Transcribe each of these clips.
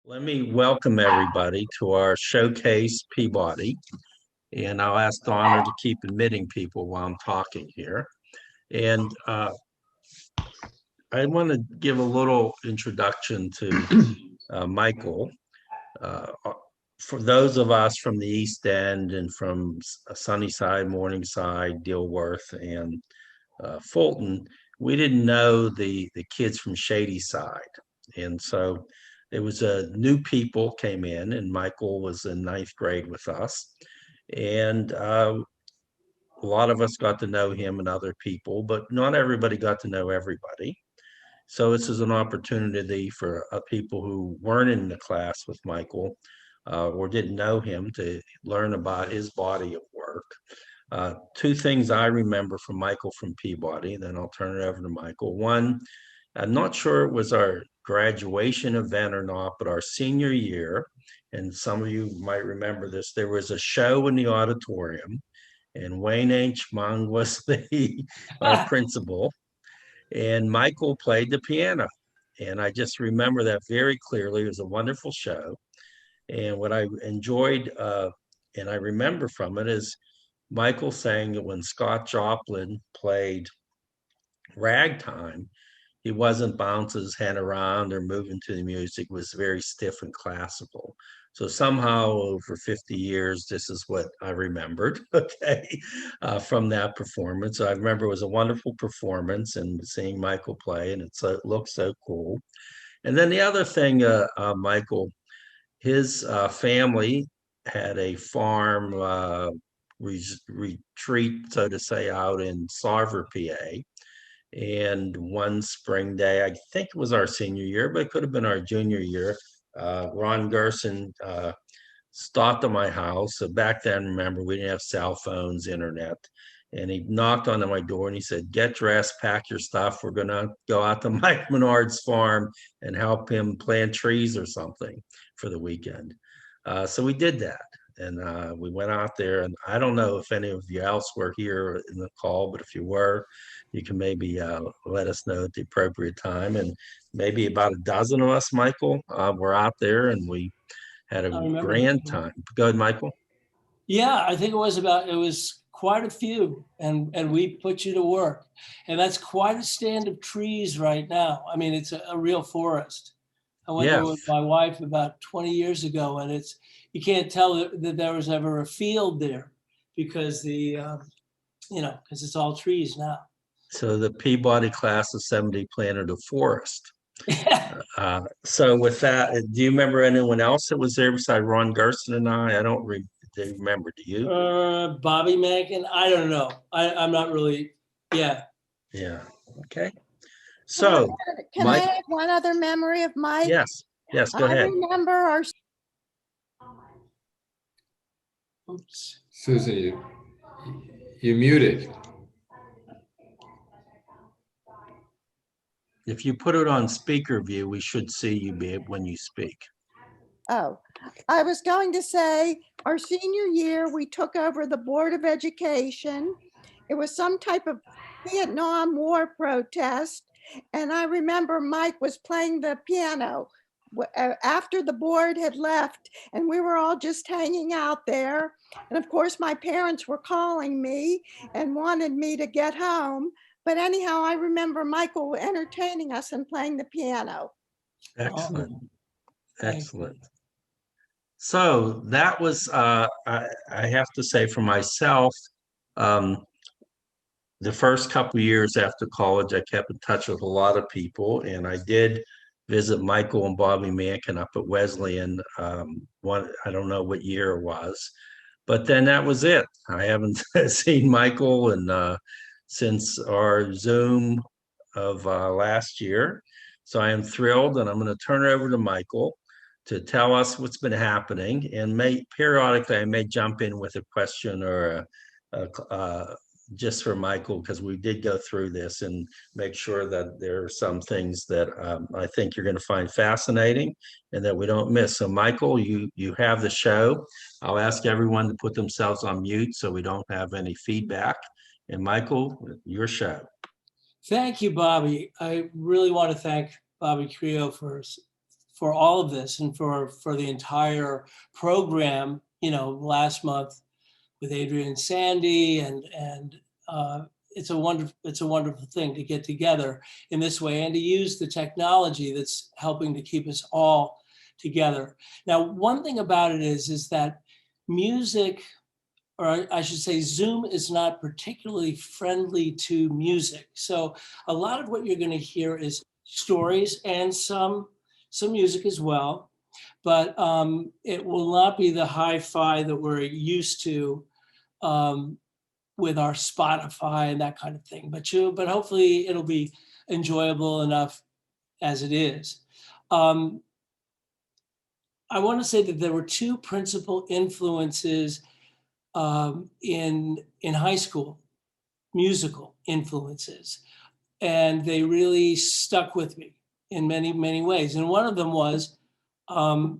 Let me welcome everybody to our showcase Peabody, and I'll ask Donna to keep admitting people while I'm talking here. And I want to give a little introduction to Michael. For those of us from the East End and from Sunnyside, Morningside, Dilworth, and Fulton, we didn't know the kids from Shady Side, and so it was new people came in, and Michael was in ninth grade with us, and a lot of us got to know him and other people, but not everybody got to know everybody. So this is an opportunity for people who weren't in the class with Michael or didn't know him to learn about his body of work. Two things I remember from Michael from Peabody, then I'll turn it over to Michael. One, I'm not sure it was our graduation event or not, but our senior year, and some of you might remember this, there was a show in the auditorium, and Wayne H. Mung was our principal, and Michael played the piano. And I just remember that very clearly. It was a wonderful show. And what I enjoyed and I remember from it is Michael saying that when Scott Joplin played ragtime, he wasn't bouncing his head around or moving to the music. It was very stiff and classical. So somehow over 50 years, this is what I remembered, okay, from that performance. I remember it was a wonderful performance and seeing Michael play, and it looked so cool. And then the other thing, Michael, his family had a farm retreat, so to say, out in Sarver, PA. And one spring day, I think it was our senior year, but it could have been our junior year, Ron Gerson stopped at my house. So back then, remember, we didn't have cell phones, internet. And he knocked on my door and he said, "Get dressed, pack your stuff. We're going to go out to Mike Minard's farm and help him plant trees or something for the weekend." So we did that. And we went out there, and I don't know if any of you else were here in the call, but if you were, you can maybe let us know at the appropriate time. And maybe about a dozen of us, Michael, were out there, and we had a I remember grand that. time. Go ahead, Michael. Yeah, I think it was quite a few, and we put you to work. And that's quite a stand of trees right now. I mean, it's a real forest. I went there Yes. with my wife about 20 years ago, and you can't tell that there was ever a field there because because it's all trees now. So the Peabody class of 70 planted a forest. So with that, do you remember anyone else that was there besides Ron Gerson and I? I don't remember. Do you? Bobby Mankin, I don't know. I'm not really, yeah. Yeah. Okay. So, Can I add one other memory of Mike? yes, go ahead. I remember our Oops. Susan, you muted. If you put it on speaker view, we should see you when you speak. Oh, I was going to say our senior year, we took over the Board of Education. It was some type of Vietnam War protest. And I remember Mike was playing the piano after the board had left, and we were all just hanging out there. And of course, my parents were calling me and wanted me to get home. But anyhow, I remember Michael entertaining us and playing the piano. Excellent. Thank Excellent. So that was, I have to say for myself, the first couple of years after college, I kept in touch with a lot of people, and I did visit Michael and Bobby Mankin up at Wesleyan. I don't know what year it was, but then that was it. I haven't seen Michael and since our Zoom of last year. So I am thrilled, and I'm going to turn it over to Michael to tell us what's been happening, and periodically I may jump in with a question or just for Michael, because we did go through this and make sure that there are some things that I think you're going to find fascinating and that we don't miss. So Michael, you have the show. I'll ask everyone to put themselves on mute so we don't have any feedback. And Michael, your show. Thank you, Bobby. I really want to thank Bobby Creo for all of this and for the entire program, you know, last month with Adrian and Sandy, and it's a wonderful thing to get together in this way and to use the technology that's helping to keep us all together. Now, one thing about it is that music, or I should say Zoom, is not particularly friendly to music. So a lot of what you're going to hear is stories and some music as well, but it will not be the hi-fi that we're used to with our Spotify and that kind of thing. But hopefully it'll be enjoyable enough as it is. I want to say that there were two principal influences in high school, musical influences, and they really stuck with me in many, many ways. And one of them was, oops,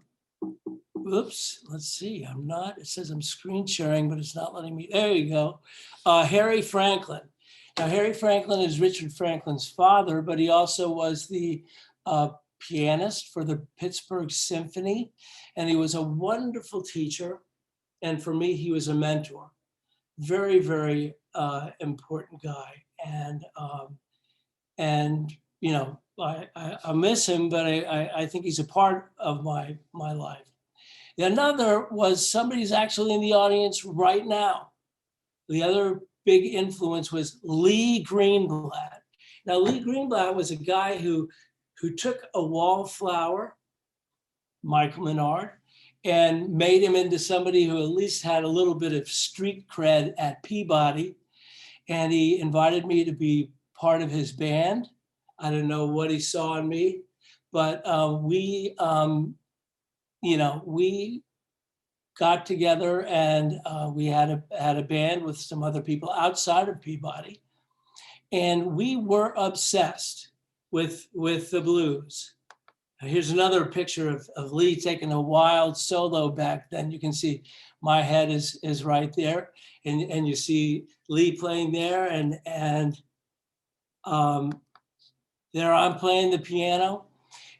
let's see, it says I'm screen sharing, but it's not letting me, there you go. Harry Franklin. Now, Harry Franklin is Richard Franklin's father, but he also was the pianist for the Pittsburgh Symphony, and he was a wonderful teacher. And for me, he was a mentor. Very, very important guy. And you know, I miss him, but I think he's a part of my life. Another was somebody who's actually in the audience right now. The other big influence was Lee Greenblatt. Now, Lee Greenblatt was a guy who took a wallflower, Michael Minard, and made him into somebody who at least had a little bit of street cred at Peabody. And he invited me to be part of his band. I don't know what he saw in me, but we got together and we had a band with some other people outside of Peabody. And we were obsessed with the blues. Here's another picture of Lee taking a wild solo back then. You can see my head is right there. And you see Lee playing there and there I'm playing the piano.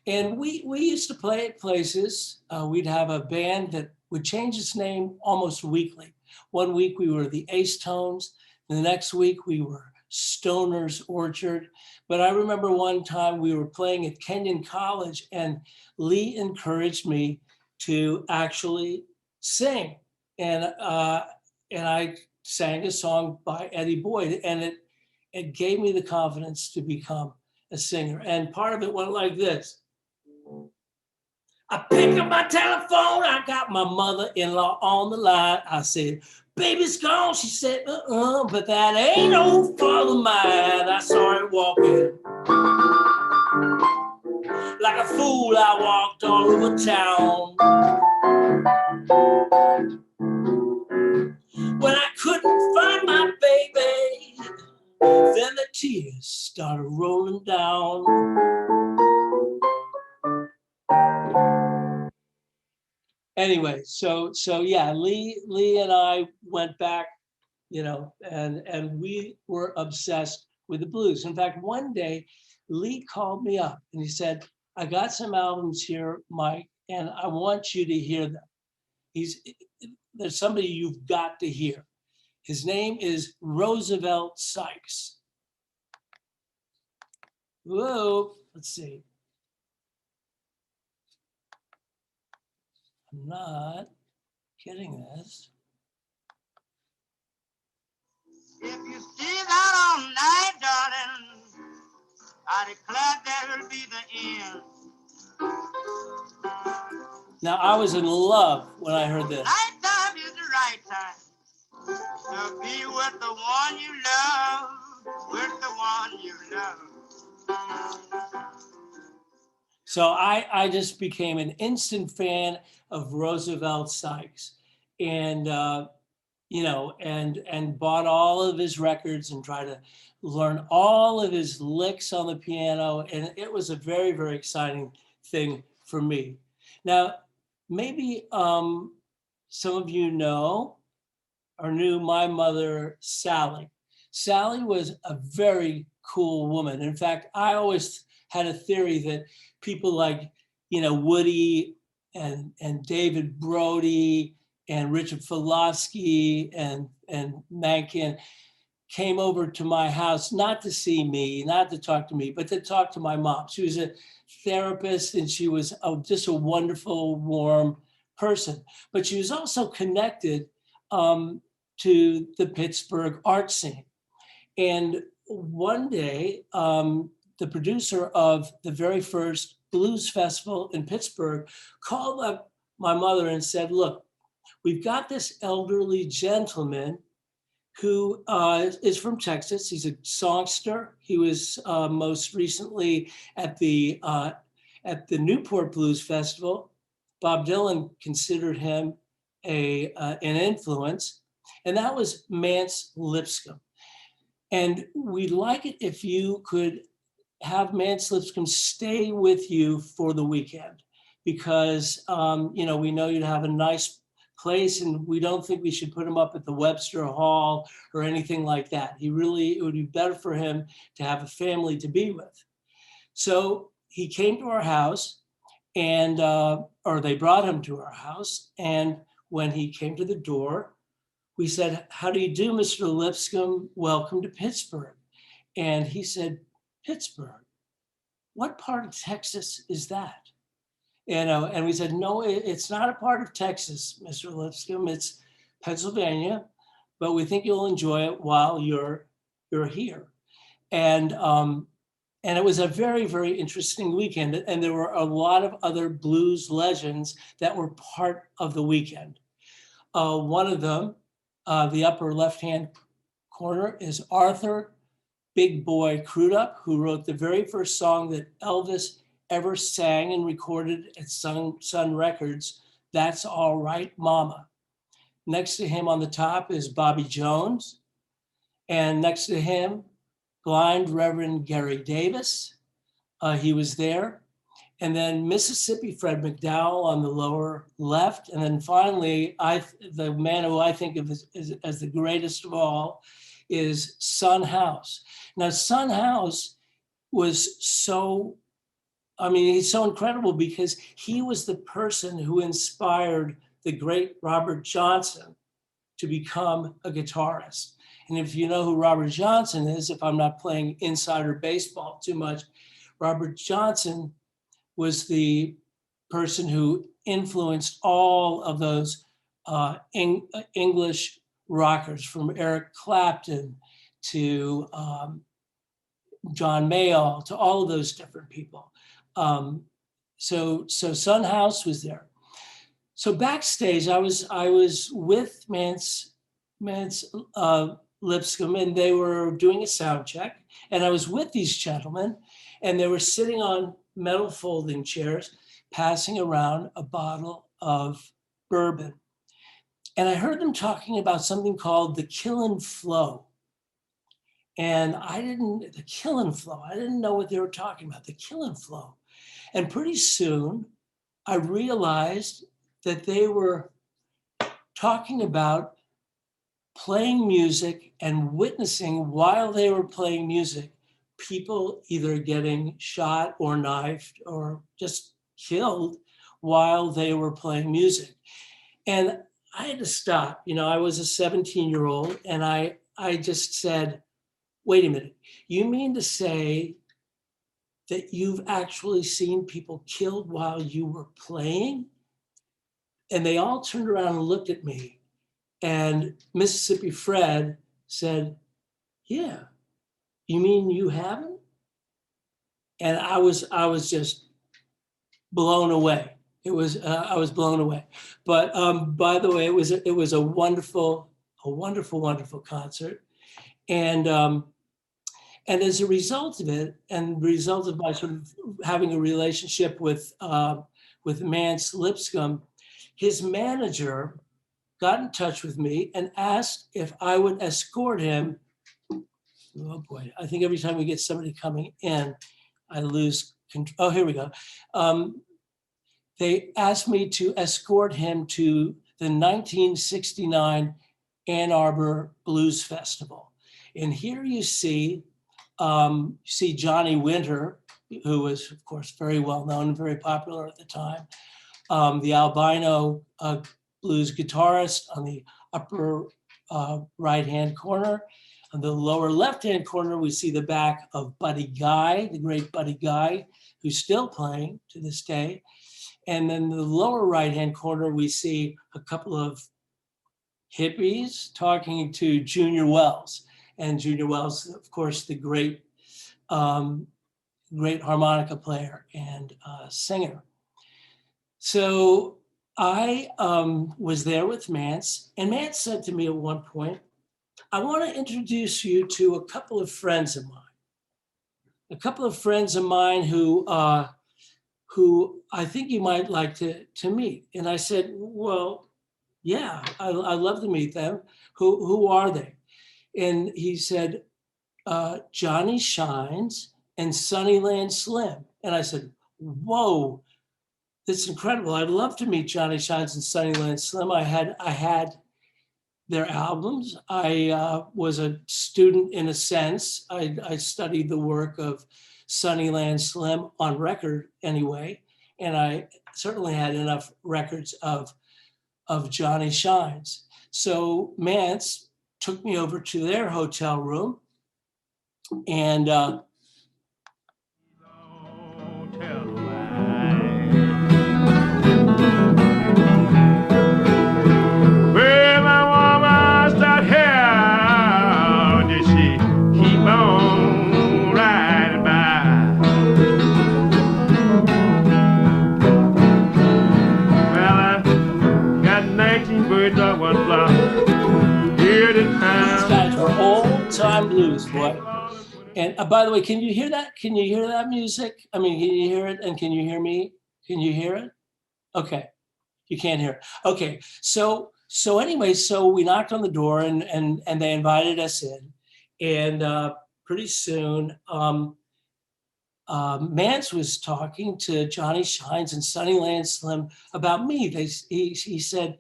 And we used to play at places. We'd have a band that would change its name almost weekly. One week we were the Ace Tones. The next week we were Stoner's Orchard. But I remember one time we were playing at Kenyon College and Lee encouraged me to actually sing. And I sang a song by Eddie Boyd, and it gave me the confidence to become a singer. And part of it went like this. I picked up my telephone, I got my mother-in-law on the line. I said, baby's gone. She said, but that ain't no fault of mine. I saw her walking. Like a fool, I walked all over town. When I couldn't find my baby, then the tears started rolling down. Anyway, so yeah, Lee and I went back, you know, and we were obsessed with the blues. In fact, one day, Lee called me up and he said, I got some albums here, Mike, and I want you to hear them. There's somebody you've got to hear. His name is Roosevelt Sykes. Whoa, let's see. I'm not getting this. If you stay out all night, darling, I declare that'll be the end. Now, I was in love when I heard this. Nighttime is the right time to be with the one you love, with the one you love. So I just became an instant fan of Roosevelt Sykes, and you know, and bought all of his records and tried to learn all of his licks on the piano, and it was a very, very exciting thing for me. Now, maybe some of you know or knew my mother, Sally. Sally was a very cool woman. In fact, I always had a theory that people like Woody and David Brody and Richard Filofsky and Mankin came over to my house, not to see me, not to talk to me, but to talk to my mom. She was a therapist, and she was just a wonderful, warm person. But she was also connected to the Pittsburgh art scene. And one day, the producer of the very first blues festival in Pittsburgh called up my mother and said, look, we've got this elderly gentleman who is from Texas. He's a songster. He was most recently at the Newport Blues Festival. Bob Dylan considered him an influence, and that was Mance Lipscomb. And we'd like it if you could have Mance Lipscomb stay with you for the weekend, because we know you'd have a nice place, and we don't think we should put him up at the Webster Hall or anything like that. It would be better for him to have a family to be with. So he came to our house, and or they brought him to our house. And when he came to the door, we said, how do you do, Mr. Lipscomb? Welcome to Pittsburgh. And he said, Pittsburgh? What part of Texas is that? And we said, no, it's not a part of Texas, Mr. Lipscomb. It's Pennsylvania, but we think you'll enjoy it while you're here. And it was a very, very interesting weekend. And there were a lot of other blues legends that were part of the weekend. One of them, the upper left-hand corner, is Arthur Big Boy Crudup, who wrote the very first song that Elvis ever sang and recorded at Sun Records, That's All Right, Mama. Next to him on the top is Bobby Jones. And next to him, blind Reverend Gary Davis. He was there. And then Mississippi Fred McDowell on the lower left. And then finally, the man who I think of as the greatest of all is Son House. Now, Son House was he's so incredible because he was the person who inspired the great Robert Johnson to become a guitarist. And if you know who Robert Johnson is, if I'm not playing insider baseball too much, Robert Johnson was the person who influenced all of those English rockers, from Eric Clapton to John Mayall, to all of those different people. So Son House was there. So backstage, I was with Mance Lipscomb, and they were doing a sound check, and I was with these gentlemen, and they were sitting on metal folding chairs, passing around a bottle of bourbon. And I heard them talking about something called the Kill and Flow. And the Kill and Flow, I didn't know what they were talking about, the Kill and Flow. And pretty soon, I realized that they were talking about playing music and witnessing, while they were playing music, people either getting shot or knifed or just killed while they were playing music. And I had to stop. I was a 17-year-old, and I just said, wait a minute, you mean to say that you've actually seen people killed while you were playing? And they all turned around and looked at me. And Mississippi Fred said, yeah, you mean you haven't? And I was just blown away. I was blown away. But by the way, it was a wonderful, wonderful concert. And as a result of it, and the result of my sort of having a relationship with Mance Lipscomb, his manager got in touch with me and asked if I would escort him. Oh boy, I think every time we get somebody coming in, I lose control. Oh, here we go. They asked me to escort him to the 1969 Ann Arbor Blues Festival. And here you see Johnny Winter who was, of course, very well known and very popular at the time. The albino blues guitarist on the upper right-hand corner. On the lower left-hand corner, we see the back of Buddy Guy, the great Buddy Guy, who's still playing to this day. And then the lower right-hand corner, we see a couple of hippies talking to Junior Wells. And Junior Wells, of course, the great harmonica player and singer. So I was there with Mance, and Mance said to me at one point, I want to introduce you to a couple of friends of mine. A couple of friends of mine who I think you might like to meet. And I said, well, yeah, I'd love to meet them. Who are they? And he said, Johnny Shines and Sunnyland Slim. And I said, whoa, that's incredible. I'd love to meet Johnny Shines and Sunnyland Slim. I had their albums. I was a student in a sense. I studied the work of Sunnyland Slim on record anyway. And I certainly had enough records of Johnny Shines. So Mance took me over to their hotel room and time blues, boy. And by the way, can you hear that? Can you hear that music? I mean, can you hear it? And can you hear me? Can you hear it? Okay, you can't hear it. Okay, so anyway, so we knocked on the door and they invited us in, and pretty soon, Mance was talking to Johnny Shines and Sunnyland Slim about me. He said,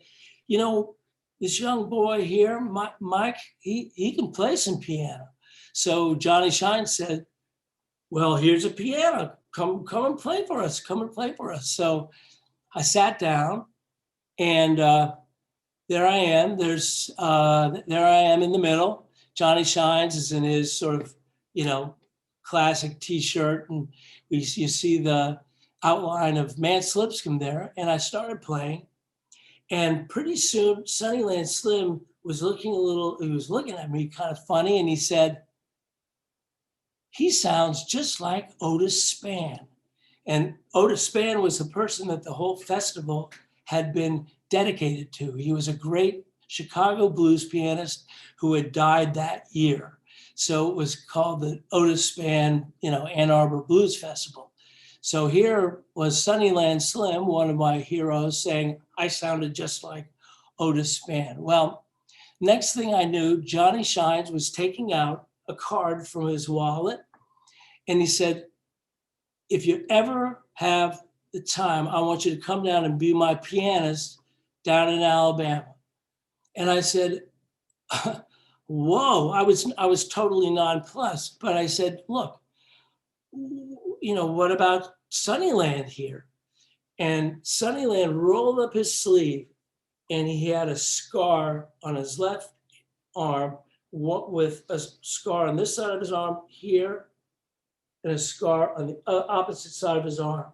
you know, this young boy here, Mike, he can play some piano. So Johnny Shines said, well, here's a piano. Come and play for us. Come and play for us. So I sat down, and there I am. There I am in the middle. Johnny Shines is in his sort of, classic T-shirt, and you see the outline of Mance Lipscomb there. And I started playing. And pretty soon, Sunnyland Slim was looking at me kind of funny, and he said, he sounds just like Otis Spann. And Otis Spann was the person that the whole festival had been dedicated to. He was a great Chicago blues pianist who had died that year. So it was called the Otis Spann, Ann Arbor Blues Festival. So here was Sunnyland Slim, one of my heroes, saying I sounded just like Otis Spann. Well, next thing I knew, Johnny Shines was taking out a card from his wallet, and he said, if you ever have the time, I want you to come down and be my pianist down in Alabama. And I said, whoa, I was totally nonplussed. But I said, look, what about Sunnyland here? And Sunnyland rolled up his sleeve, and he had a scar on his left arm with a scar on this side of his arm here and a scar on the opposite side of his arm.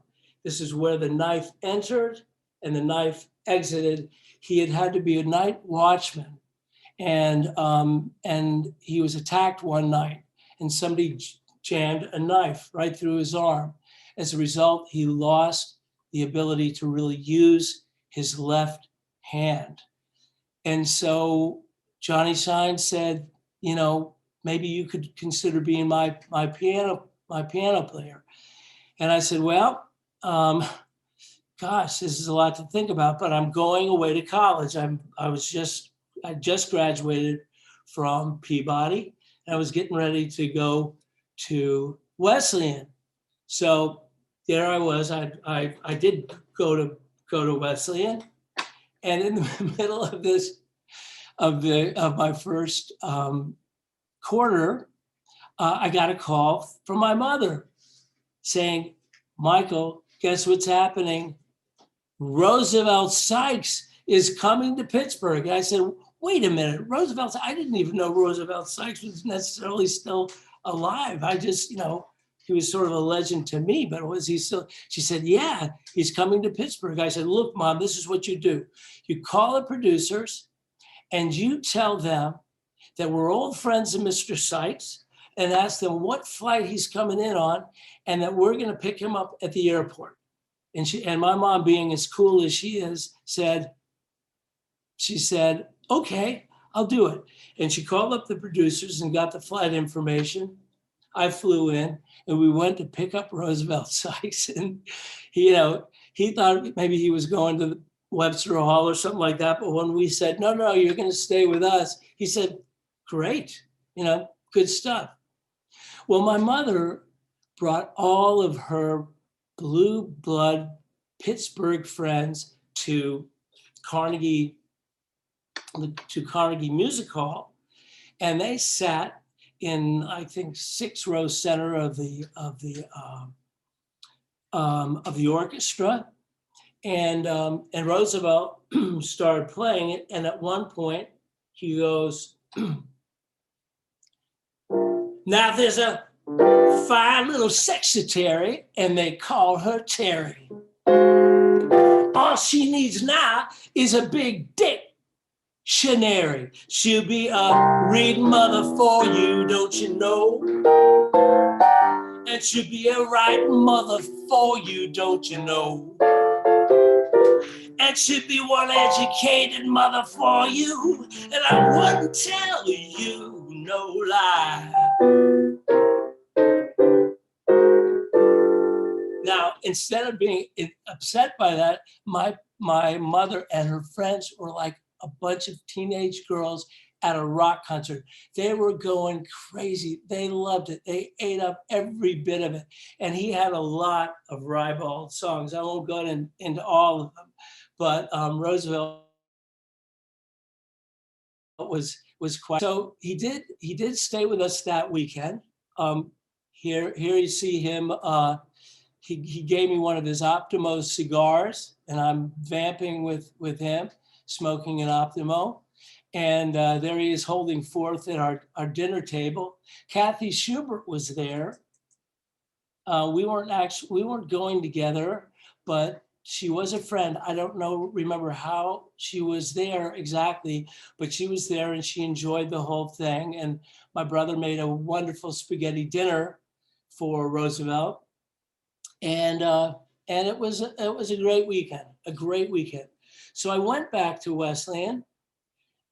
This is where the knife entered and the knife exited. He had to be a night watchman, and he was attacked one night, and somebody jammed a knife right through his arm. As a result, he lost the ability to really use his left hand. And so Johnny Shines said, maybe you could consider being my piano player. And I said, well, gosh, this is a lot to think about, but I'm going away to college. I just graduated from Peabody, and I was getting ready to go to Wesleyan. So there I was. I did go to Wesleyan, and in the middle of this of my first quarter, I got a call from my mother, saying, Michael, guess what's happening? Roosevelt Sykes is coming to Pittsburgh. And I said, wait a minute, Roosevelt, I didn't even know Roosevelt Sykes was necessarily still alive. I just, he was sort of a legend to me, but was he still? She said, yeah, he's coming to Pittsburgh. I said, look, Mom, this is what you do. You call the producers and you tell them that we're old friends of Mr. Sykes and ask them what flight he's coming in on and that we're going to pick him up at the airport. And my mom, being as cool as she is, said, okay, I'll do it. And she called up the producers and got the flight information. I flew in and we went to pick up Roosevelt Sykes. And he thought maybe he was going to the Webster Hall or something like that. But when we said, no, you're going to stay with us, he said, great, good stuff. Well, my mother brought all of her blue blood Pittsburgh friends to Carnegie Music Hall, and they sat in, I think, 6-row center of the orchestra, and Roosevelt started playing it, and at one point he goes, now there's a fine little secretary, and they call her Terry. All she needs now is a big dictionary. She'll be a reading mother for you, don't you know? And she'll be a writing mother for you, don't you know? And she'll be one educated mother for you, and I wouldn't tell you no lie. Now, instead of being upset by that, my mother and her friends were like a bunch of teenage girls at a rock concert. They were going crazy. They loved it. They ate up every bit of it. And he had a lot of ribald songs. I won't go into all of them, but Roosevelt was quite. So he did stay with us that weekend. Here you see him. He gave me one of his Optimo cigars, and I'm vamping with him, smoking an Optimo. And there he is holding forth at our dinner table. Kathy Schubert was there. We weren't going together, but she was a friend. I don't remember how she was there exactly, but she was there and she enjoyed the whole thing. And my brother made a wonderful spaghetti dinner for Roosevelt. And it was a great weekend, So I went back to Wesleyan,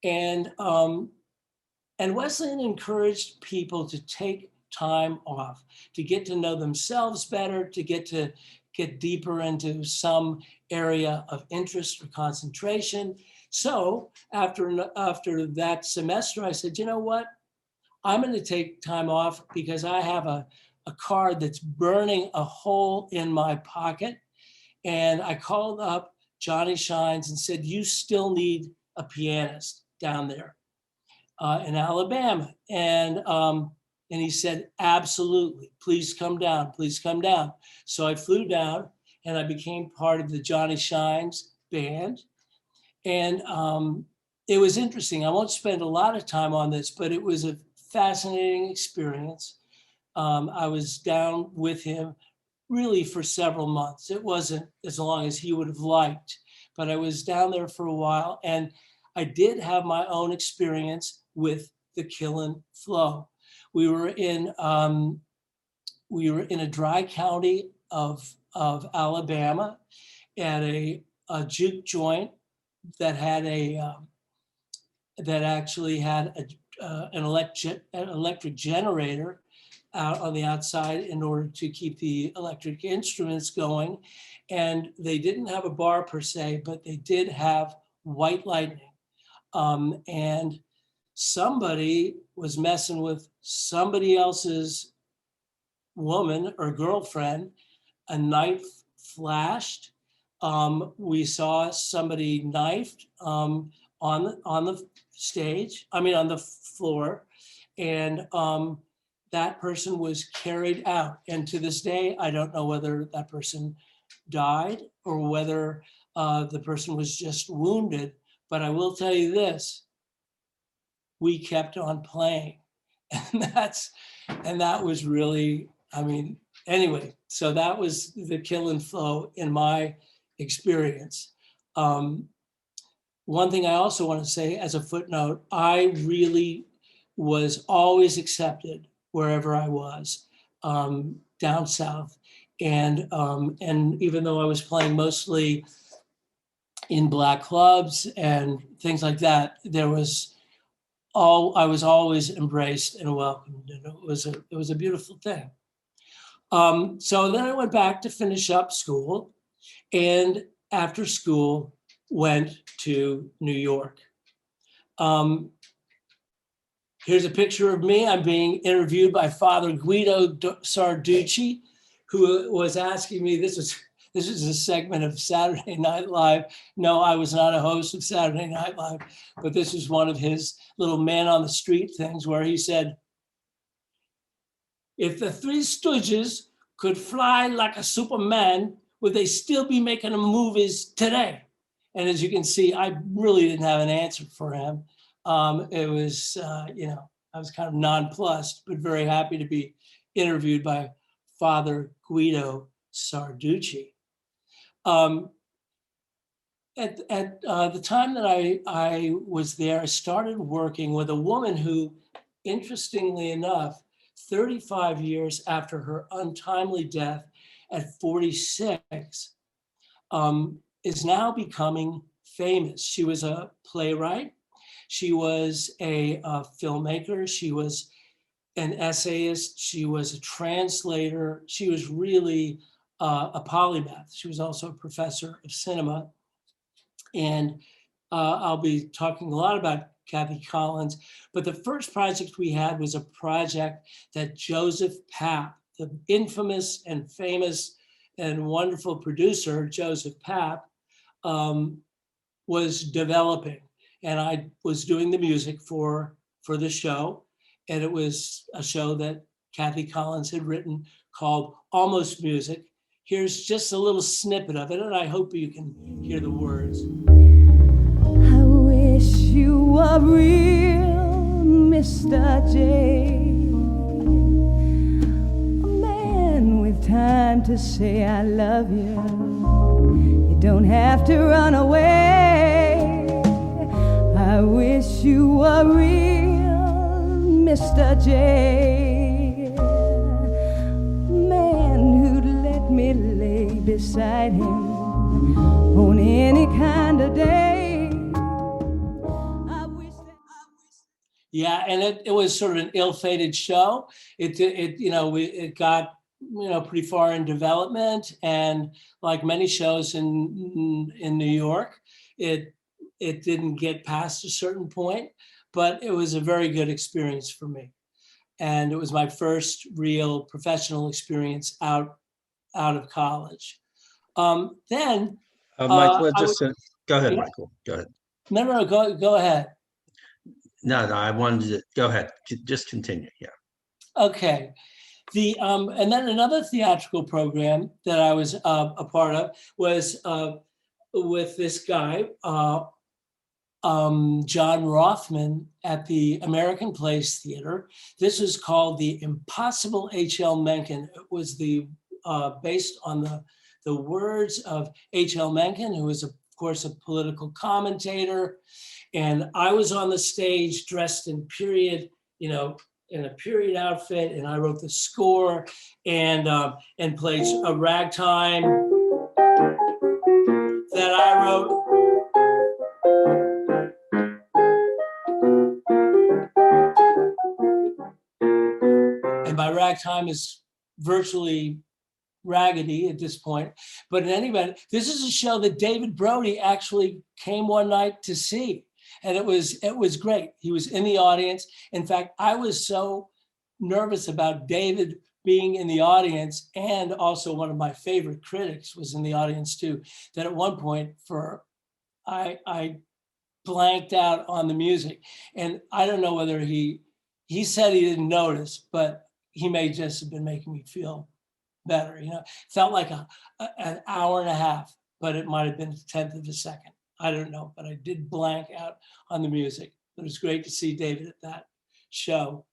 and Wesleyan encouraged people to take time off, to get to know themselves better, to get deeper into some area of interest or concentration. So after that semester, I said, you know what? I'm going to take time off because I have a card that's burning a hole in my pocket. And I called up Johnny Shines and said, you still need a pianist down there in Alabama. And he said, absolutely, please come down. So I flew down and I became part of the Johnny Shines band. And it was interesting. I won't spend a lot of time on this, but it was a fascinating experience. I was down with him really for several months. It wasn't as long as he would have liked, but I was down there for a while, and I did have my own experience with the Killen Flow. We were in a dry county of Alabama at a juke joint that had that actually had an electric generator out on the outside in order to keep the electric instruments going. And they didn't have a bar per se, but they did have white lightning. And somebody was messing with somebody else's woman or girlfriend. A knife flashed. We saw somebody knifed on the stage, on the floor. And that person was carried out. And to this day, I don't know whether that person died or whether the person was just wounded. But I will tell you this, we kept on playing. And that was really, I mean, anyway, so that was the Kill and Flow in my experience. One thing I also want to say as a footnote, I really was always accepted wherever I was, down south. And even though I was playing mostly in Black clubs and things like that, I was always embraced and welcomed, and it was a beautiful thing. So then I went back to finish up school, and after school went to New York. Here's a picture of me. I'm being interviewed by Father Guido Sarducci, who was asking me, this is a segment of Saturday Night Live. No, I was not a host of Saturday Night Live, but this was one of his little man on the street things where he said, if the Three Stooges could fly like a Superman, would they still be making movies today? And as you can see, I really didn't have an answer for him. It was, I was kind of nonplussed, but very happy to be interviewed by Father Guido Sarducci. At the time that I was there, I started working with a woman who, interestingly enough, 35 years after her untimely death at 46, is now becoming famous. She was a playwright. She was a filmmaker. She was an essayist. She was a translator. She was really a polymath. She was also a professor of cinema. And I'll be talking a lot about Kathy Collins, but the first project we had was a project that Joseph Papp, the infamous and famous and wonderful producer, Joseph Papp, was developing. And I was doing the music for the show. And it was a show that Kathy Collins had written called Almost Music. Here's just a little snippet of it, and I hope you can hear the words. I wish you were real, Mr. J. A man with time to say I love you. You don't have to run away. I wish you were real, Mr. J. A man who'd let me lay beside him on any kind of day. Yeah, and it was sort of an ill-fated show. It got pretty far in development, and like many shows in New York, it didn't get past a certain point, but it was a very good experience for me, and it was my first real professional experience out of college. Then, Michael, go ahead, yeah. Michael. Go ahead. No, go ahead. No, I wanted to go ahead. Just continue. Yeah. Okay. And then another theatrical program that I was a part of was with this guy, John Rothman at the American Place Theater. This was called The Impossible H.L. Mencken. It was based on the words of H.L. Mencken, who was, of course, a political commentator. And I was on the stage dressed in period, in a period outfit, and I wrote the score and played a ragtime that I wrote. And my ragtime is virtually raggedy at this point. But in any event, this is a show that David Brody actually came one night to see. And it was great. He was in the audience. In fact, I was so nervous about David being in the audience, and also one of my favorite critics was in the audience too, that at one point I blanked out on the music. And I don't know whether he said he didn't notice, but he may just have been making me feel better. You know, it felt like an hour and a half, but it might have been a tenth of a second. I don't know, but I did blank out on the music. It was great to see David at that show.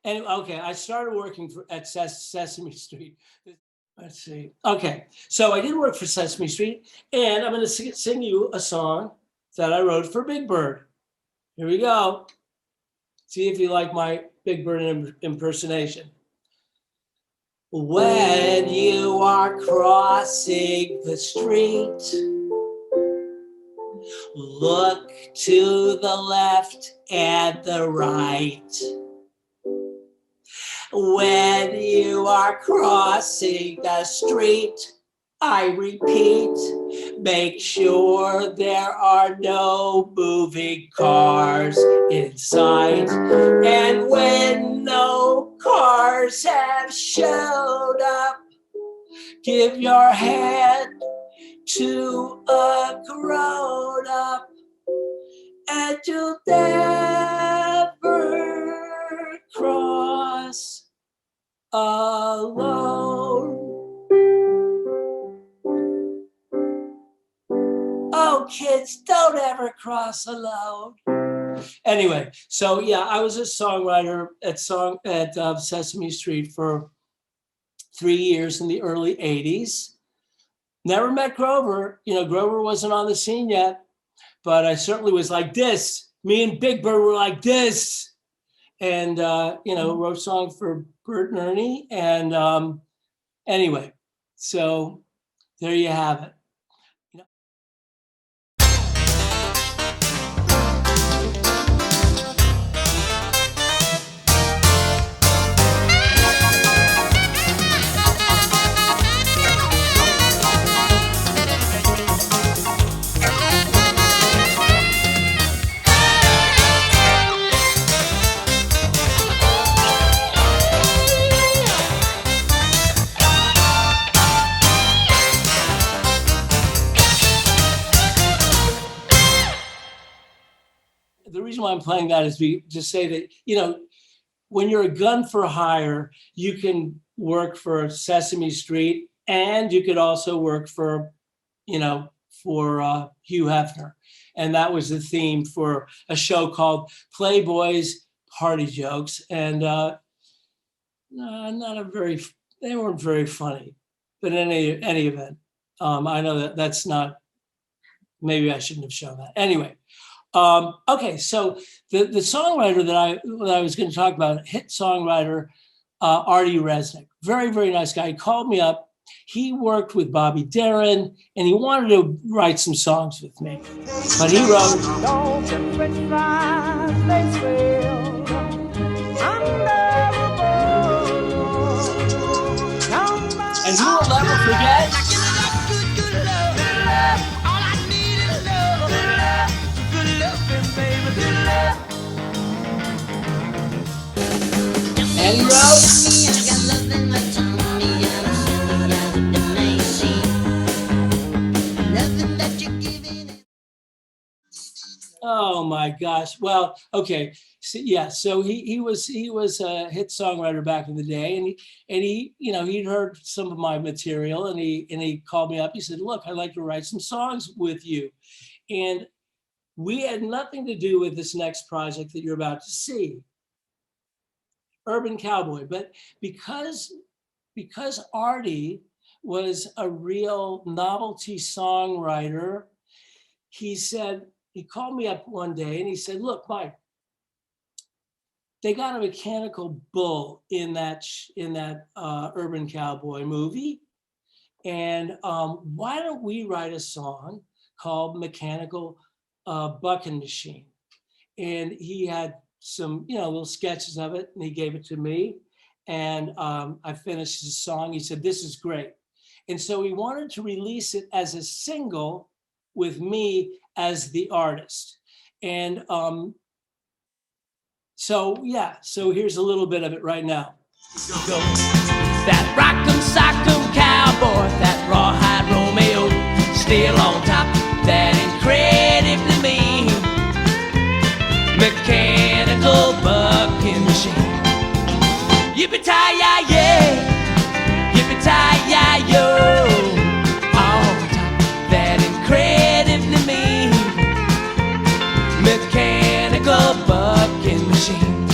And okay, I started working at Sesame Street. Let's see. Okay, so I did work for Sesame Street, and I'm going to sing you a song that I wrote for Big Bird. Here we go. See if you like my Big Bird impersonation. When you are crossing the street, look to the left and the right. When you are crossing the street, I repeat, make sure there are no moving cars in sight. And when no cars have showed up, give your hand to a grown-up, and you'll never cross alone. Oh, kids, don't ever cross alone. Anyway, so yeah, I was a songwriter at Sesame Street for 3 years in the early 80s. Never met Grover. You know, Grover wasn't on the scene yet, but I certainly was like this. Me and Big Bird were like this. And, you know, wrote songs for Bert and Ernie. And anyway, so there you have it. The reason why I'm playing that is to say that, you know, when you're a gun for hire, you can work for Sesame Street and you could also work for, you know, for Hugh Hefner. And that was the theme for a show called Playboy's Party Jokes. And they weren't very funny. But in any event, I know that's not, maybe I shouldn't have shown that. Anyway. Okay, so the songwriter that I was going to talk about, hit songwriter Artie Resnick, very, very nice guy. He called me up. He worked with Bobby Darin, and he wanted to write some songs with me. But he wrote, and who will never forget? And he wrote, oh my gosh. Well, okay. So, yeah. So he was a hit songwriter back in the day, and he you know, he'd heard some of my material, and he called me up. He said, "Look, I'd like to write some songs with you," and we had nothing to do with this next project that you're about to see, Urban Cowboy. But because Artie was a real novelty songwriter, he called me up one day and he said, "Look, Mike, they got a mechanical bull in that Urban Cowboy movie, and why don't we write a song called Mechanical Bucking Machine?" And he had some, you know, little sketches of it, and he gave it to me, and I finished the song. He said, "This is great," and so he wanted to release it as a single with me as the artist. And so here's a little bit of it right now. That rock'em sock'em cowboy, that rawhide Romeo, still on top, that incredibly mean mechanical bucking machine. You yippee-ti-yi-yay, yippee-ti-yi-yo. On top of that incredibly mean mechanical bucking machine.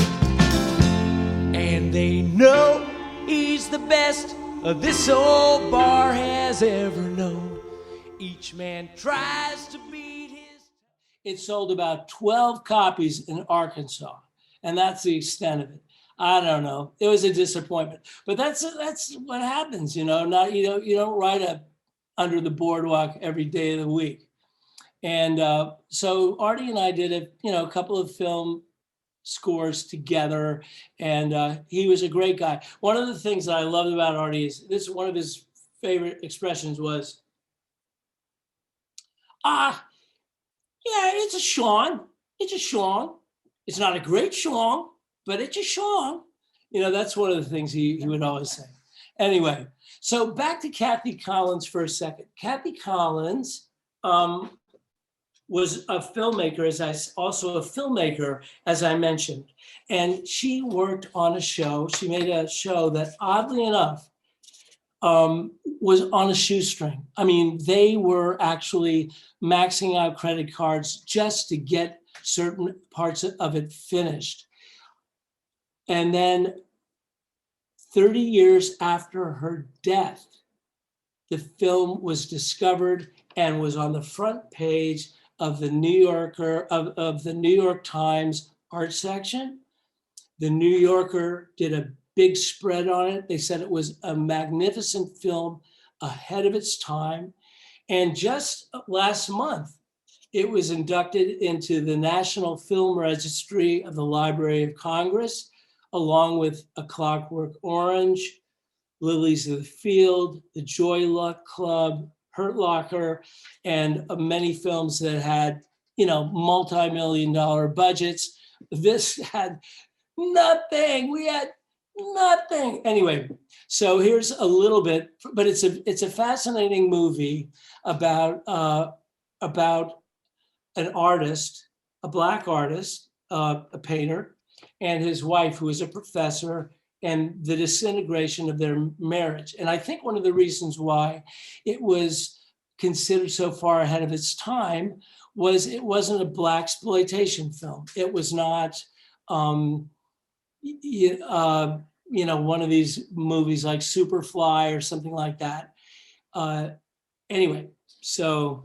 And they know he's the best this old bar has ever known. Each man tries to beat his. It sold about 12 copies in Arkansas, and that's the extent of it. I don't know. It was a disappointment, but that's what happens, you know. Not you don't write a Under the Boardwalk every day of the week, and so Artie and I did a couple of film scores together, and he was a great guy. One of the things that I loved about Artie is this: one of his favorite expressions was, yeah, it's a Sean. It's a Sean. It's not a great Sean, but it's a Sean. You know, that's one of the things he would always say. Anyway, so back to Kathy Collins for a second. Kathy Collins was a filmmaker, also a filmmaker, as I mentioned. And she worked on a show. She made a show that, oddly enough, was on a shoestring. I mean, they were actually maxing out credit cards just to get certain parts of it finished. And then 30 years after her death, the film was discovered and was on the front page of the New Yorker, of the New York Times art section. The New Yorker did a big spread on it. They said it was a magnificent film ahead of its time. And just last month, it was inducted into the National Film Registry of the Library of Congress, along with A Clockwork Orange, Lilies of the Field, The Joy Luck Club, Hurt Locker, and many films that had, multi-million-dollar budgets. This had nothing. We had nothing. Anyway, so here's a little bit, but it's a fascinating movie about an artist, a Black artist, a painter, and his wife, who is a professor, and the disintegration of their marriage. And I think one of the reasons why it was considered so far ahead of its time was it wasn't a Blaxploitation film. It was not, one of these movies like Superfly or something like that. Anyway, so.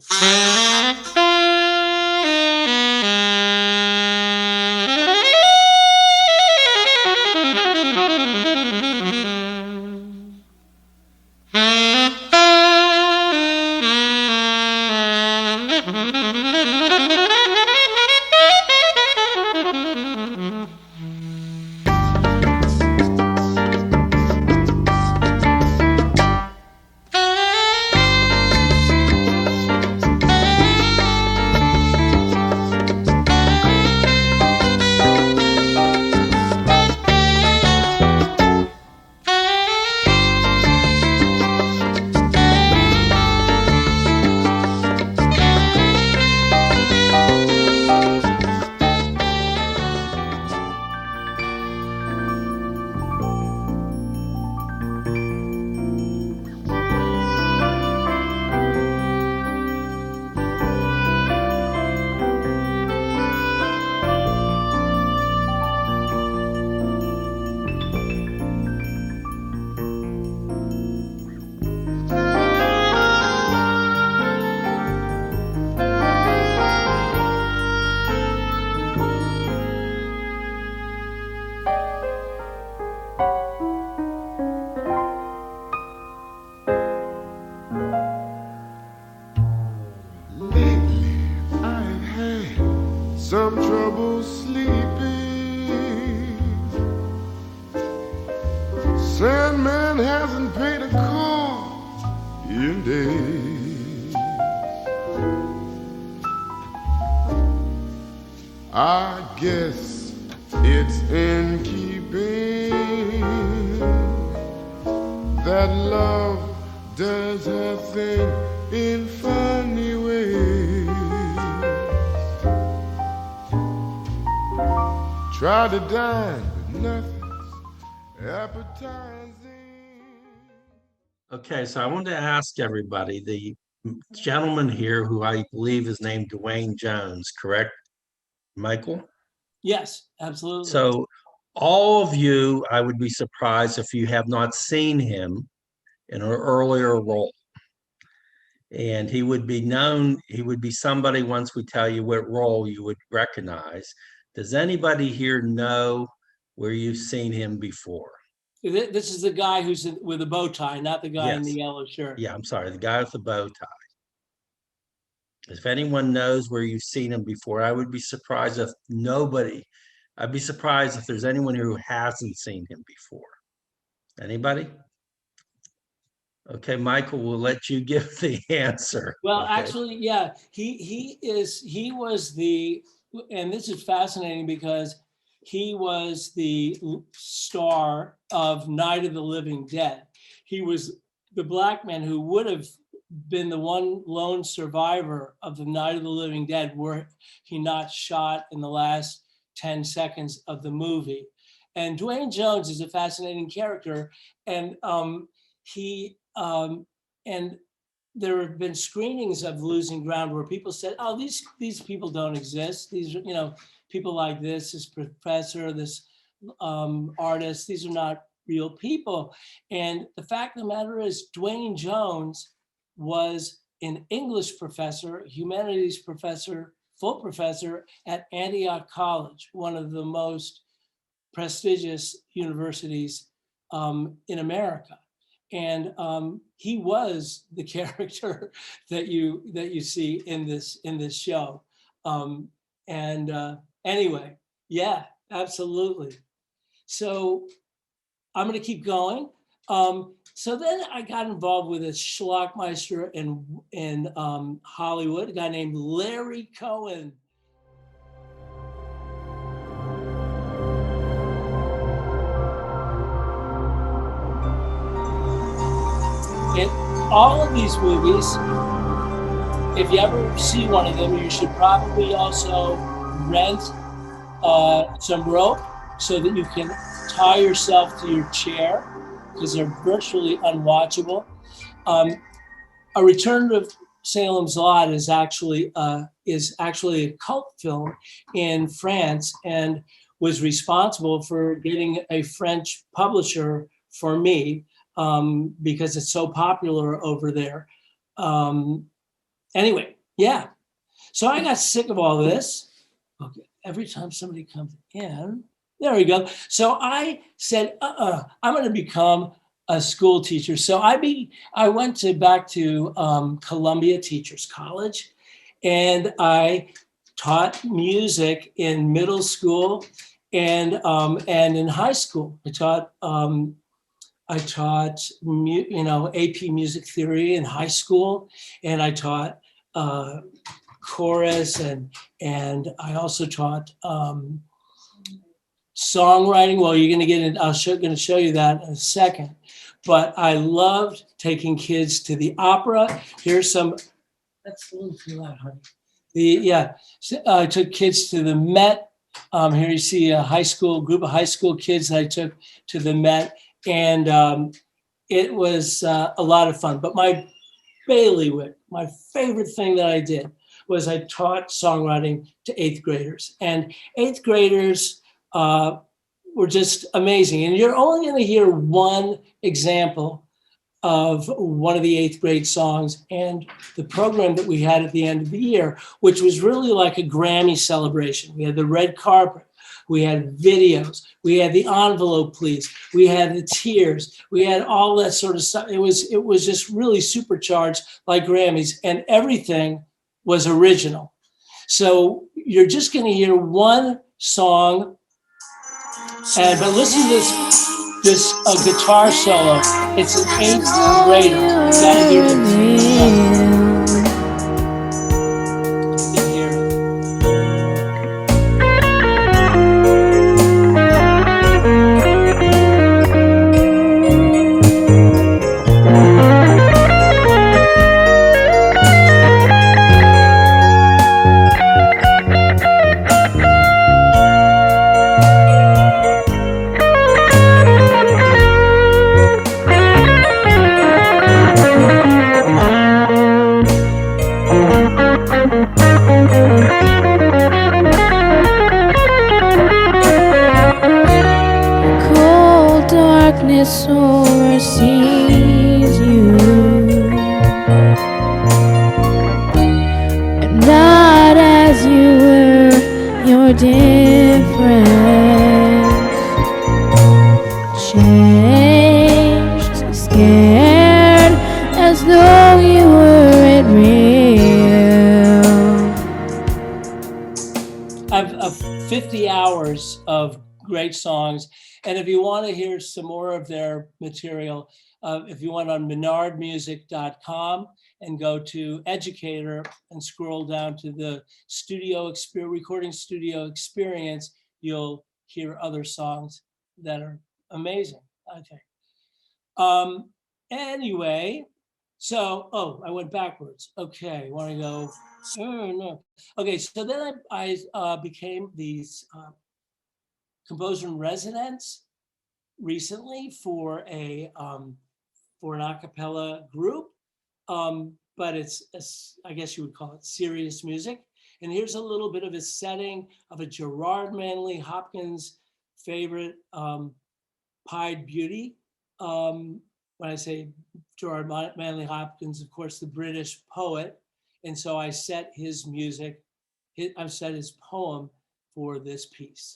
some trouble sleeping. Sandman hasn't paid a call in days. I guess it's in keeping that love does her thing in funny ways. Try to dine, but nothing's appetizing. Okay, so I wanted to ask everybody, the gentleman here who I believe is named Dwayne Jones, correct, Michael? Yes, absolutely. So all of you, I would be surprised if you have not seen him in an earlier role. And he would be known, he would be somebody, once we tell you what role, you would recognize. Does anybody here know where you've seen him before? This is the guy who's with a bow tie, not the guy in the Yes. yellow shirt. Yeah, I'm sorry, the guy with the bow tie. If anyone knows where you've seen him before, I would be surprised if nobody, I'd be surprised if there's anyone here who hasn't seen him before. Anybody? Okay, Michael, we'll let you give the answer. Well, Okay. actually, yeah, he was the, and this is fascinating because he was the star of Night of the Living Dead. He was the black man who would have been the one lone survivor of the Night of the Living Dead were he not shot in the last 10 seconds of the movie. And Dwayne Jones is a fascinating character, and and there have been screenings of Losing Ground where people said, "Oh, these people don't exist. These, you know, people like this professor, this artist, these are not real people." And the fact of the matter is, Dwayne Jones was an English professor, humanities professor, full professor at Antioch College, one of the most prestigious universities in America. And he was the character that you see in this show. Anyway, yeah, absolutely. So I'm going to keep going. So then I got involved with a schlockmeister in Hollywood, a guy named Larry Cohen. In all of these movies, if you ever see one of them, you should probably also rent some rope so that you can tie yourself to your chair, because they're virtually unwatchable. A Return to Salem's Lot is actually a cult film in France and was responsible for getting a French publisher for me. Because it's so popular over there. Anyway, yeah. So I got sick of all this. Okay, every time somebody comes in, there we go. So I said, I'm going to become a school teacher. So I went back to Columbia Teachers College, and I taught music in middle school and in high school. I taught, AP music theory in high school, and I taught chorus, and I also taught songwriting. Well, you're going to get it. Going to show you that in a second. But I loved taking kids to the opera. Here's some. That's a little too loud, honey. I took kids to the Met. Here you see a group of high school kids that I took to the Met. And it was a lot of fun. But my bailiwick, my favorite thing that I did was I taught songwriting to 8th graders. And 8th graders were just amazing. And you're only going to hear one example of one of the 8th grade songs and the program that we had at the end of the year, which was really like a Grammy celebration. We had the red carpet. We had videos, we had the envelope please, we had the tears, we had all that sort of stuff. It was just really supercharged like Grammys, and everything was original. So you're just going to hear one song, but listen to this guitar solo. It's an 8th grader. You gotta hear this. I've 50 hours of great songs. And if you want to hear some more of their material, if you went on minardmusic.com and go to Educator and scroll down to the recording studio experience, you'll hear other songs that are amazing, I think. Anyway, so, I went backwards. Okay, want to go, no. Okay, so then I became these composer in residence recently for an a cappella group, but it's I guess you would call it serious music. And here's a little bit of a setting of a Gerard Manley Hopkins favorite, Pied Beauty. When I say Gerard Manley Hopkins, of course, the British poet. And so I set his music, I've set his poem for this piece.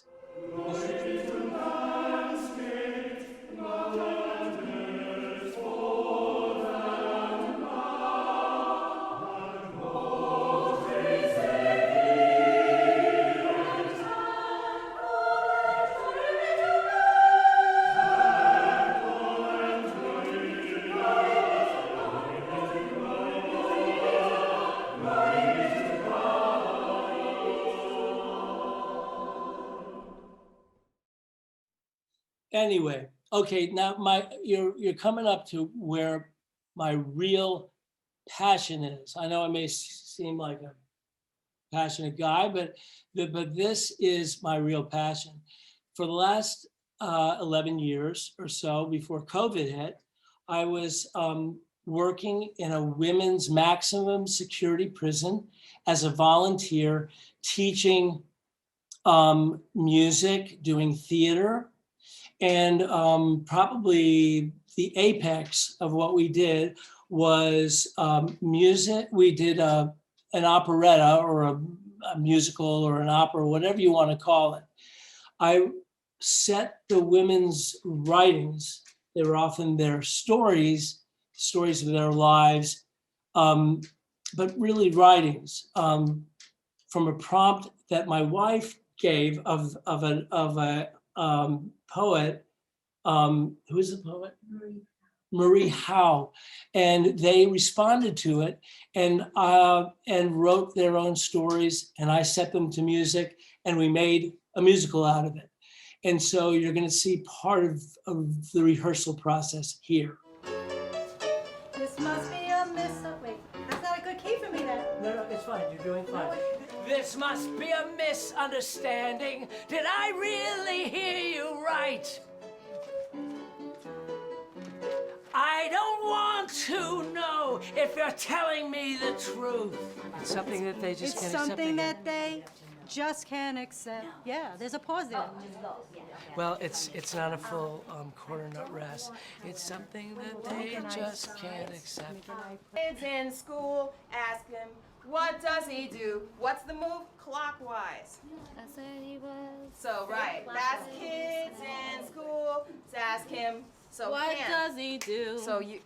Anyway, okay, now you're coming up to where my real passion is. I know I may seem like a passionate guy, but this is my real passion. For the last 11 years or so before COVID hit, I was working in a women's maximum security prison as a volunteer, teaching music, doing theater. And probably the apex of what we did was music. We did an operetta or a musical or an opera, whatever you want to call it. I set the women's writings. They were often their stories of their lives, but really writings from a prompt that my wife gave of a poet, who is the poet? Marie Howe, and they responded to it and wrote their own stories, and I set them to music, and we made a musical out of it. And so you're going to see part of the rehearsal process here. This must be a wait, that's not a good key for me then. No, it's fine. You're doing fine. This must be a misunderstanding. Did I really hear you right? I don't want to know if you're telling me the truth. It's something that they just can't accept. It's something that they just can't accept. Yeah, there's a pause there. Well, it's not a full quarter note rest. It's something that they just can't accept. Kids in school, ask him, what does he do? What's the move? Clockwise. I said he was. So, right, that's kids in school, ask him. So what does he do? So you,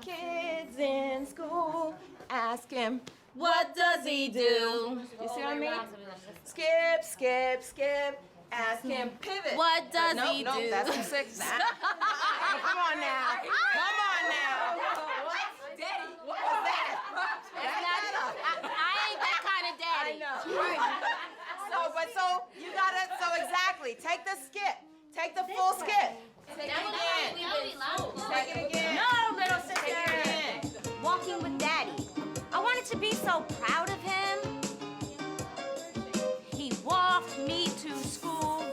kids in school, ask him. What does he do? You see what I mean? Skip, skip, skip. Ask him. Pivot. What does he do? No, that's too sick. Come on now. Come on now. What? Daddy, what was that? I ain't that kind of daddy. I know. Right. So you gotta. So exactly. Take the skip. Take the full skip. Take it again. Take it again. No, little sister. Take it again. Walking with daddy. I wanted to be so proud of him. He walked me to school,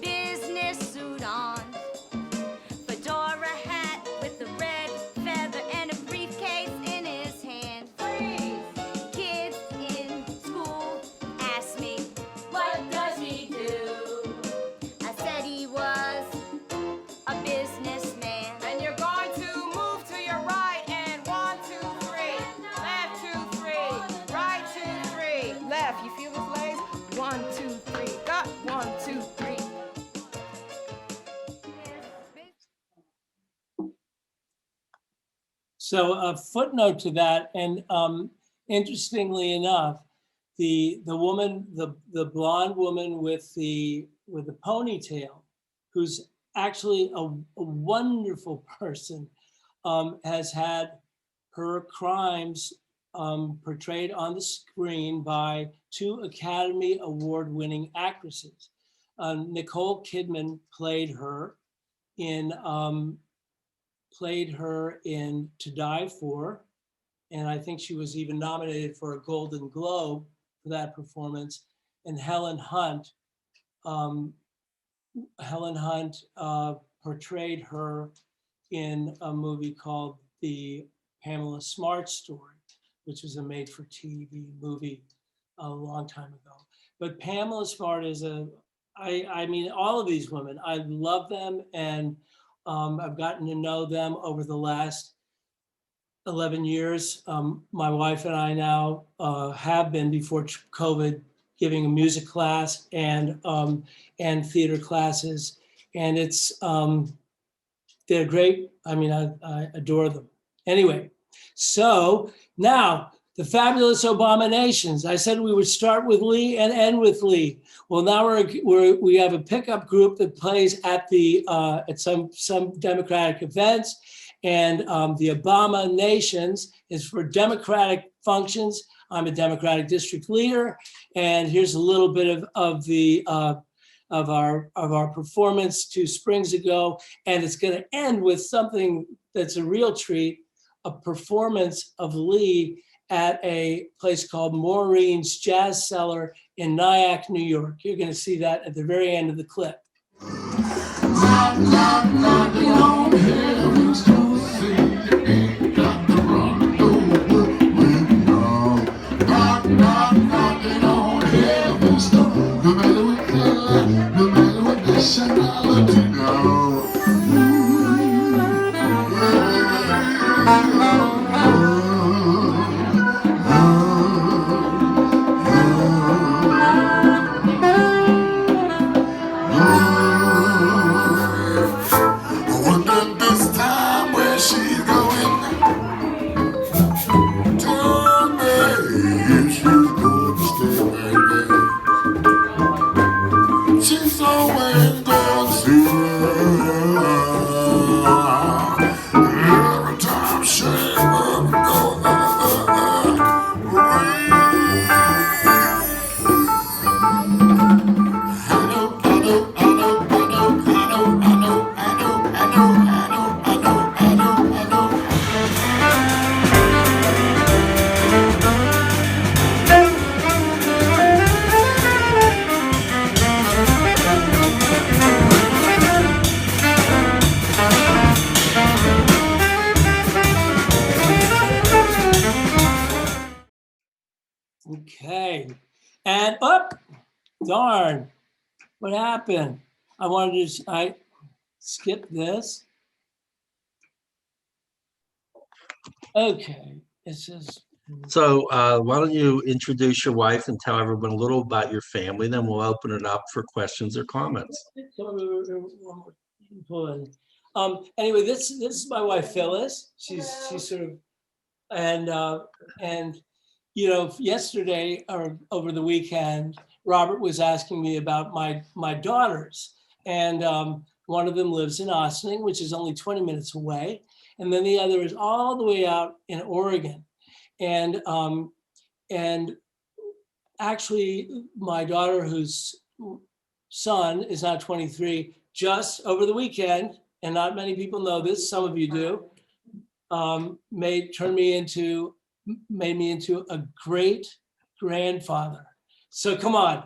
business suit on, fedora hat with a red feather and a briefcase in his hand. Kids in school ask me, what does he do? I said he was a businessman. And you're going to move to your right and 1, 2, 3. Left, 2, 3. Right, 2, 3. Left. You feel his legs? 1, 2, 3. Got 1, 2, 3. So a footnote to that, and interestingly enough, woman, the blonde woman with the ponytail, who's actually a wonderful person, has had her crimes portrayed on the screen by 2 Academy Award-winning actresses. Nicole Kidman played her in To Die For, and I think she was even nominated for a Golden Globe for that performance. And Helen Hunt portrayed her in a movie called The Pamela Smart Story, which was a made-for-TV movie a long time ago. But Pamela Smart is I mean, all of these women, I love them, and I've gotten to know them over the last 11 years. My wife and I now have been, before COVID, giving a music class and theater classes, and it's they're great. I mean, I adore them. Anyway, so now the Fabulous Abominations. I said we would start with Lee and end with Lee. Well, now we have a pickup group that plays at some Democratic events, and the Abominations is for Democratic functions. I'm a Democratic district leader, and here's a little bit of our performance 2 springs ago, and it's going to end with something that's a real treat, a performance of Lee at a place called Maureen's Jazz Cellar in Nyack, New York. You're going to see that at the very end of the clip. Okay, and darn, what happened? I skipped this. Okay, it says. So why don't you introduce your wife and tell everyone a little about your family, then we'll open it up for questions or comments. Anyway, this is my wife Phyllis. She's sort of, and you know, yesterday or over the weekend, Robert was asking me about my daughters, and one of them lives in Ossining, which is only 20 minutes away, and then the other is all the way out in Oregon, and actually my daughter, whose son is now 23, just over the weekend, and not many people know this, some of you do, made me into a great grandfather. So come on,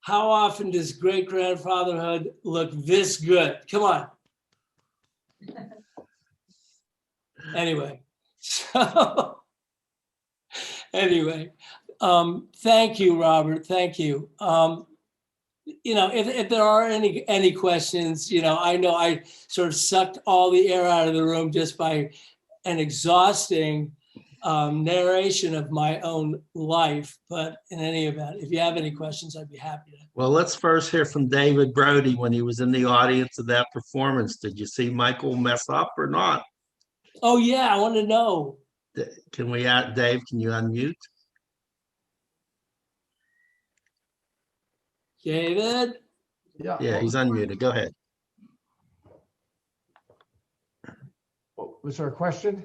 how often does great grandfatherhood look this good? Come on. Anyway, so thank you, Robert. Thank you. You know, if there are any questions, you know I sort of sucked all the air out of the room just by an exhausting narration of my own life. But in any event, if you have any questions, I'd be happy to. Well, let's first hear from David Brody when he was in the audience of that performance. Did you see Michael mess up or not? Oh yeah, I want to know. Can we Dave, can you unmute? David? Yeah, he's unmuted. Go ahead. Was there a question?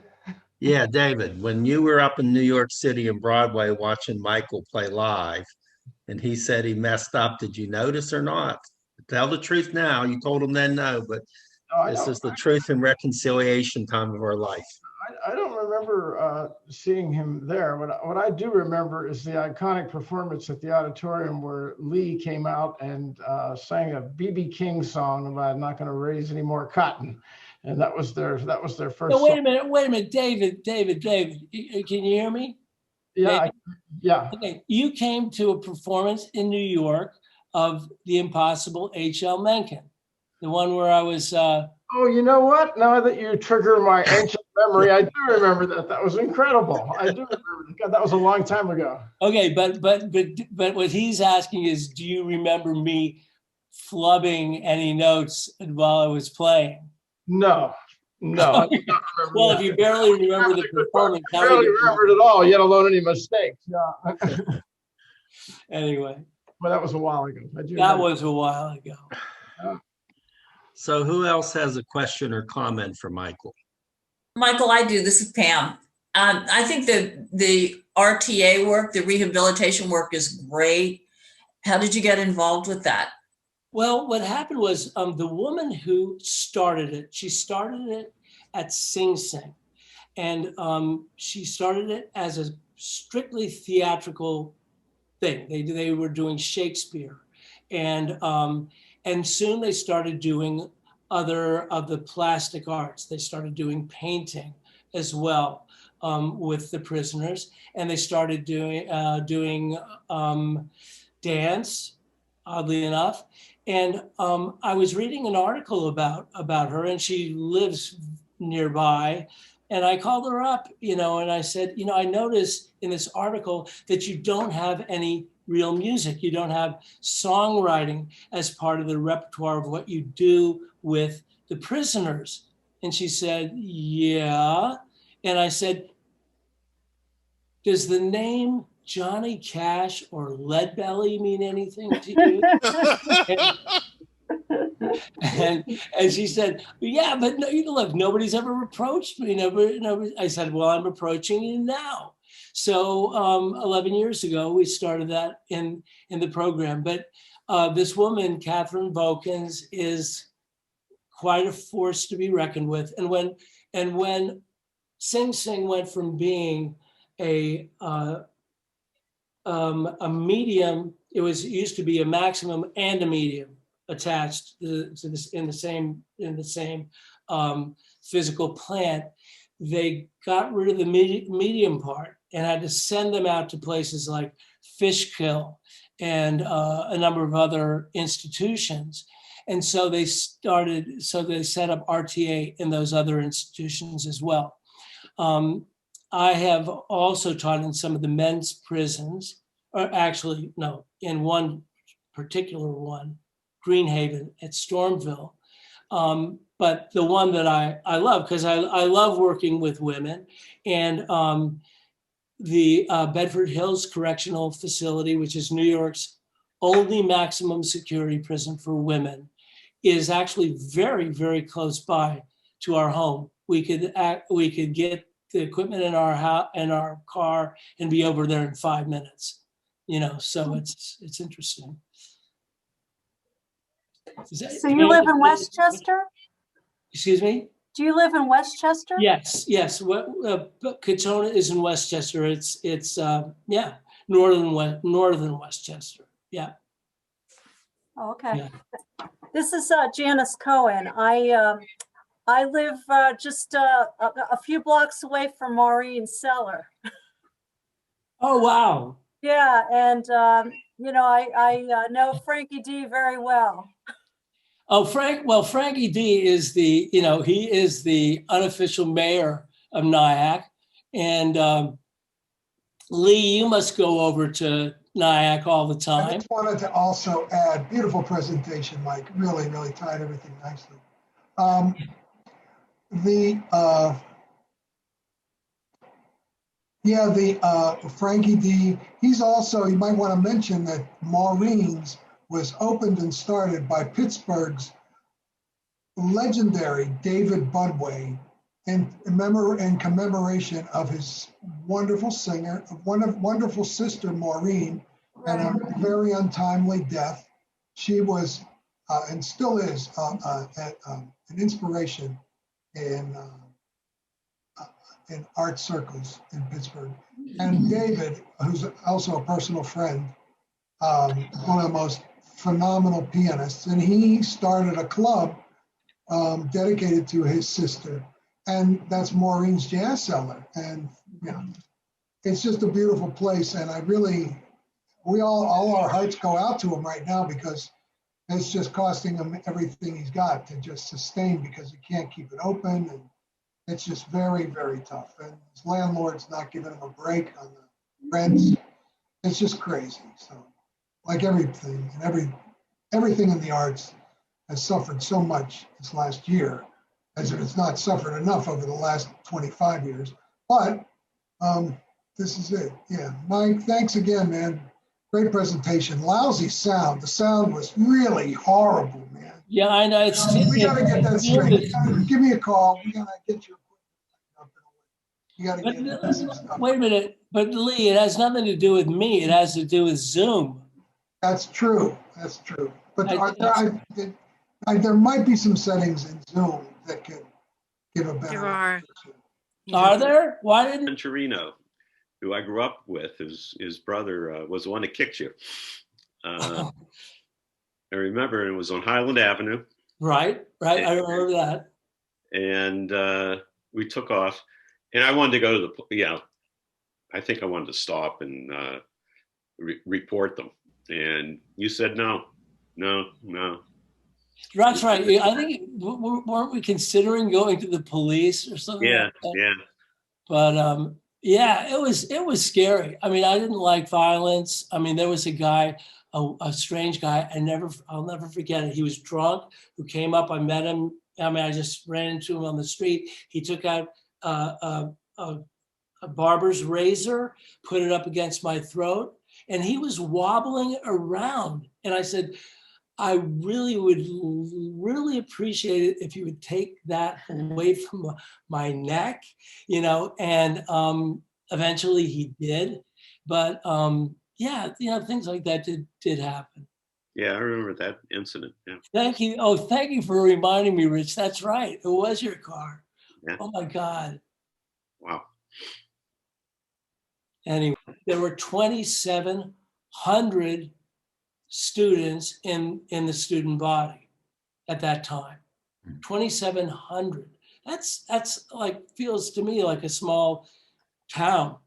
Yeah, David, when you were up in New York City and Broadway watching Michael play live, and he said he messed up, did you notice or not? Tell the truth now. You told him then no, but this is the truth and reconciliation time of our life. I don't remember seeing him there. What I do remember is the iconic performance at the auditorium where Lee came out and sang a B.B. King song about "I'm not going to raise any more cotton," and that was their first. No, wait a minute, David. Can you hear me? Yeah, yeah. Okay, you came to a performance in New York of The Impossible H.L. Mencken, the one where I was. Oh, you know what? Now that you trigger my ancient memory, I do remember that. That was incredible. I do remember. God, that was a long time ago. Okay, but what he's asking is, do you remember me flubbing any notes while I was playing? No. I do not remember Well, that. if you barely remember the performance, I barely remember it at all, yet alone any mistakes. Yeah. Anyway. Well, that was a while ago. That was a while ago. So who else has a question or comment for Michael? Michael, I do. This is Pam. I think the RTA work, the rehabilitation work is great. How did you get involved with that? Well, what happened was the woman who started it, she started it at Sing Sing. And she started it as a strictly theatrical thing. They were doing Shakespeare. And soon they started doing other of the plastic arts. They started doing painting as well with the prisoners. And they started doing dance, oddly enough. And I was reading an article about her, and she lives nearby. And I called her up, and I said, I noticed in this article that you don't have any real music. You don't have songwriting as part of the repertoire of what you do with the prisoners. And she said, yeah. And I said, does the name Johnny Cash or Leadbelly mean anything to you? and she said, yeah, but no, look, nobody's ever reproached me. Nobody. I said, well, I'm approaching you now. So 11 years ago, we started that in the program. But this woman, Catherine Vokins, is quite a force to be reckoned with. And when Sing Sing went from being a medium, it used to be a maximum and a medium attached to this in the same physical plant. They got rid of the medium part and had to send them out to places like Fishkill and a number of other institutions. And so they set up RTA in those other institutions as well. I have also taught in some of the men's prisons, or actually, no, in one particular one, Greenhaven at Stormville. But the one that I love, because I love working with women, and the Bedford Hills Correctional Facility, which is New York's only maximum security prison for women, is actually very, very close by to our home. We could get the equipment in our car and be over there in 5 minutes. So it's interesting. So you live in Westchester? Excuse me? Do you live in Westchester? Yes. Katona is in Westchester. It's northern Westchester. Yeah. Oh, okay. Yeah. This is Janice Cohen. I live just a few blocks away from Maureen Cellar. Oh, wow. Yeah, and I know Frankie D very well. Oh, Frankie D is he is the unofficial mayor of Nyack. And Lee, you must go over to Nyack all the time. I just wanted to also add, beautiful presentation, Mike. Really, really tied everything nicely. Frankie D, he's also, you might want to mention that Maureen's was opened and started by Pittsburgh's legendary David Broadway in commemoration of his wonderful singer, wonderful sister Maureen, and a very untimely death. She was and still is an inspiration in art circles in Pittsburgh. And David, who's also a personal friend, one of the most phenomenal pianists, and he started a club dedicated to his sister, and that's Maureen's Jazz Cellar. And you know, it's just a beautiful place, and all our hearts go out to him right now, because it's just costing him everything he's got to just sustain, because he can't keep it open, and it's just very, very tough. And his landlord's not giving him a break on the rents. It's just crazy. So, like everything, and everything in the arts has suffered so much this last year, as if it's not suffered enough over the last 25 years. But this is it. Yeah, Mike, thanks again, man. Great presentation. Lousy sound. The sound was really horrible, man. Yeah, I know. We got to get that straight. Give me a call. We got to get your equipment. You got to get this stuff. Wait a minute, but Lee, it has nothing to do with me. It has to do with Zoom. That's true. That's true. But there might be some settings in Zoom that could give a better. There are. Are there? Why didn't Venturino, who I grew up with, his brother was the one that kicked you. I remember it was on Highland Avenue. Right. I remember that. And we took off, and I wanted to go to I think I wanted to stop and report them. And you said no. That's right. I think, weren't we considering going to the police or something? Yeah, like that? yeah. But yeah, it was scary. I mean, I didn't like violence. I mean, there was a guy, a strange guy. I'll never forget it. He was drunk, who came up. I met him. I mean, I just ran into him on the street. He took out a barber's razor, put it up against my throat, and he was wobbling around. And I said, I really would appreciate it if you would take that away from my neck, and eventually he did. But yeah, things like that did happen. Yeah, I remember that incident. Yeah. Thank you. Oh, thank you for reminding me, Rich. That's right. It was your car. Yeah. Oh my God. Wow. Anyway, there were 2,700 students in the student body at that time. 2,700. That's like, feels to me like a small town,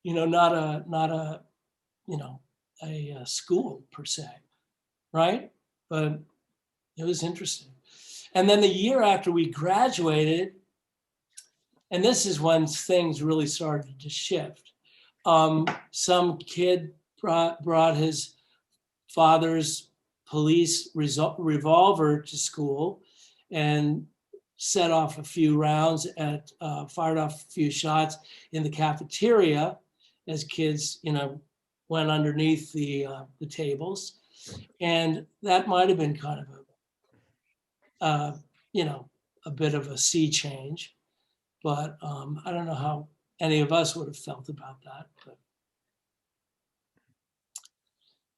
not a school per se, right? But it was interesting. And then the year after we graduated, and this is when things really started to shift. Some kid brought his father's police revolver to school and set off a few rounds fired off a few shots in the cafeteria as kids, went underneath the tables. And that might have been kind of a bit of a sea change, but I don't know how any of us would have felt about that. But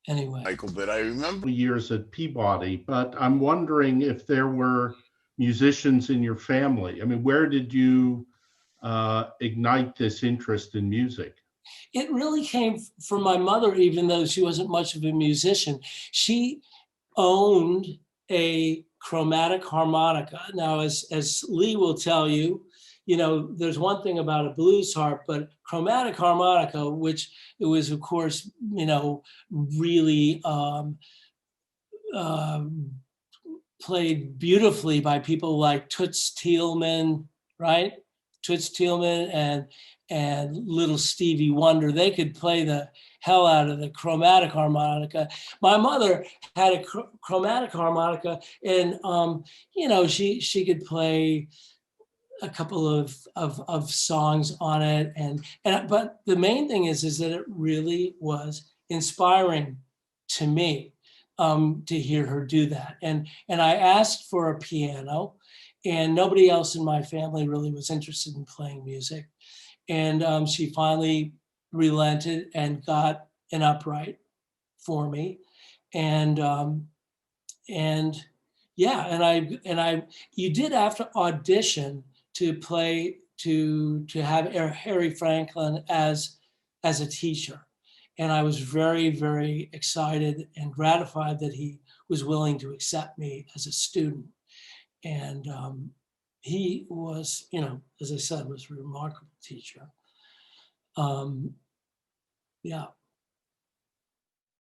anyway. Michael, but I remember years at Peabody, but I'm wondering if there were musicians in your family. I mean, where did you ignite this interest in music? It really came from my mother, even though she wasn't much of a musician. She owned a chromatic harmonica. Now, as Lee will tell you, there's one thing about a blues harp, but chromatic harmonica, which it was, of course, really played beautifully by people like Toots Thielman, right? Toots Thielman and little Stevie Wonder. They could play the hell out of the chromatic harmonica. My mother had a chromatic harmonica, and she could play a couple of songs on it, but the main thing is that it really was inspiring to me. to hear her do that. And I asked for a piano, and nobody else in my family really was interested in playing music. And she finally relented and got an upright for me. And you did have to audition to play, to have Harry Franklin as a teacher. And I was very, very excited and gratified that he was willing to accept me as a student. And he was, as I said, was a remarkable teacher. Yeah.